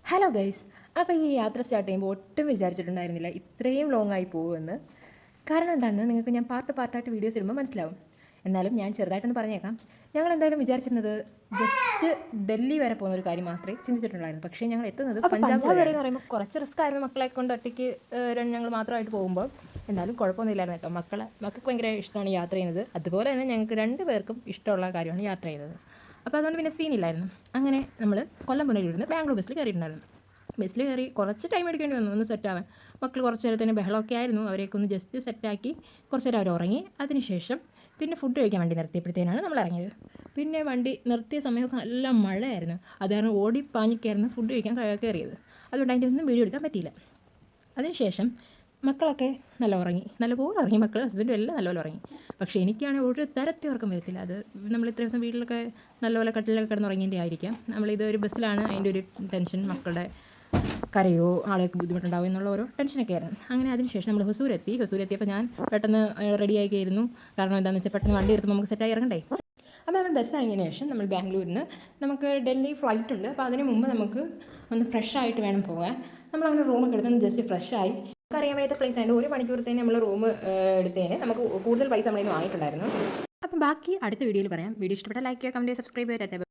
Hello guys, അപ്പോൾ ഈ യാത്ര സ്റ്റാർട്ട് ചെയ്യുമ്പോൾ ഒട്ടും വിചാരിച്ചിട്ടുണ്ടായിരുന്നില്ല ഇത്രയും ലോങ് ആയി പോകുമെന്ന്. കാരണം എന്താണെന്ന് നിങ്ങൾക്ക് ഞാൻ പാർട്ടായിട്ട് വീഡിയോസ് ഇടുമ്പോൾ മനസ്സിലാവും. എന്നാലും ഞാൻ ചെറുതായിട്ടൊന്ന് പറഞ്ഞേക്കാം. ഞങ്ങൾ എന്തായാലും വിചാരിച്ചിരുന്നത് ജസ്റ്റ് ഡൽഹി വരെ പോകുന്ന ഒരു കാര്യം മാത്രമേ ചിന്തിച്ചിട്ടുണ്ടായിരുന്നു. പക്ഷേ ഞങ്ങൾ എത്തുന്നത് പഞ്ചാബ് വരെ എന്ന് പറയുമ്പോൾ കുറച്ച് റിസ്ക് ആയിരുന്നു മക്കളെ കൊണ്ട് ഒറ്റയ്ക്ക് ഞങ്ങൾ മാത്രമായിട്ട് പോകുമ്പോൾ. എന്നാലും കുഴപ്പമൊന്നുമില്ലായിരുന്നു കേട്ടോ. മക്കൾക്ക് ഭയങ്കര ഇഷ്ടമാണ് യാത്ര ചെയ്യുന്നത്. അതുപോലെ തന്നെ ഞങ്ങൾക്ക് 2 പേർക്കും ഇഷ്ടമുള്ള കാര്യമാണ് യാത്ര ചെയ്യുന്നത്. അപ്പോൾ അതുകൊണ്ട് പിന്നെ സീനില്ലായിരുന്നു. അങ്ങനെ നമ്മൾ കൊല്ലം പുനലൂരിൽ നിന്ന് ബാംഗ്ലൂർ ബസ്സിൽ കയറിയിട്ടുണ്ടായിരുന്നു. ബസ്സിൽ കയറി കുറച്ച് ടൈം എടുക്കേണ്ടി വന്നു ഒന്ന് സെറ്റാവാൻ. മക്കൾ കുറച്ച് നേരത്തിന് ബഹളമൊക്കെ ആയിരുന്നു. അവരെയൊക്കെ ഒന്ന് ജസ്റ്റ് സെറ്റാക്കി കുറച്ച് നേരം അവർ ഉറങ്ങി. അതിനുശേഷം പിന്നെ ഫുഡ് കഴിക്കാൻ വണ്ടി നിർത്തിയപ്പോഴത്തേനാണ് നമ്മൾ ഇറങ്ങിയത്. പിന്നെ വണ്ടി നിർത്തിയ സമയമൊക്കെ നല്ല മഴയായിരുന്നു. അത് കാരണം ഓടിപ്പാഞ്ഞിക്കായിരുന്നു ഫുഡ് കഴിക്കാൻ കയറിയത്. അതുകൊണ്ട് അതിൻ്റെ ഒന്നും വീഡിയോ എടുക്കാൻ പറ്റിയില്ല. അതിനുശേഷം മക്കളൊക്കെ നല്ലപോലെ ഉറങ്ങി. മക്കൾ ഹസ്ബൻഡും എല്ലാം നല്ലപോലെ ഉറങ്ങി. പക്ഷേ എനിക്കാണെങ്കിൽ ഒരു തരത്തിൽ ഉറക്കം വരത്തില്ല. അത് നമ്മൾ ഇത്ര ദിവസം വീട്ടിലൊക്കെ നല്ലപോലെ കട്ടിലൊക്കെ കിടന്നുറങ്ങിയതിൻ്റെ ആയിരിക്കാം. നമ്മളിത് ഒരു ബസ്സിലാണ്, അതിൻ്റെ ഒരു ടെൻഷൻ, മക്കളുടെ കരയോ ആൾക്ക് ബുദ്ധിമുട്ടുണ്ടാവും എന്നുള്ള ഓരോ ടെൻഷനൊക്കെ ആയിരുന്നു. അങ്ങനെ അതിനുശേഷം നമ്മൾ ഹൊസൂരെത്തിയപ്പോൾ ഞാൻ പെട്ടെന്ന് റെഡിയായി കയറുന്നു. കാരണം എന്താണെന്ന് വെച്ചാൽ പെട്ടെന്ന് വണ്ടി എടുത്ത് നമുക്ക് സെറ്റായി ഇറങ്ങണ്ടേ. അപ്പോൾ നമ്മൾ ബസ് ഇറങ്ങിയതിന് ശേഷം നമ്മൾ ബാംഗ്ലൂരിൽ നിന്ന് നമുക്ക് ഡൽഹി ഫ്ലൈറ്റ് ഉണ്ട്. അപ്പോൾ അതിന് മുമ്പ് നമുക്ക് ഒന്ന് ഫ്രഷ് ആയിട്ട് വേണം പോകാൻ. നമ്മളങ്ങനെ റൂമൊക്കെ എടുത്ത് ജസ്റ്റ് ഫ്രഷായി. നമുക്കറിയാൻ വയ്യാത്ത പ്ലേസ് ആയതുകൊണ്ട് 1 മണിക്കൂറത്തേന് നമ്മൾ റൂം എടുത്തതിന് നമുക്ക് കൂടുതൽ പൈസ നമ്മളിന്ന് വാങ്ങിയിട്ടുണ്ടായിരുന്നു. അപ്പം ബാക്കി അടുത്ത വീഡിയോയിൽ പറയാം. വീഡിയോ ഇഷ്ടപ്പെട്ടാൽ ലൈക്ക് ചെയ്യുക, കമൻറ്റ് ചെയ്യുക, സബ്സ്ക്രൈബ് ചെയ്യുക.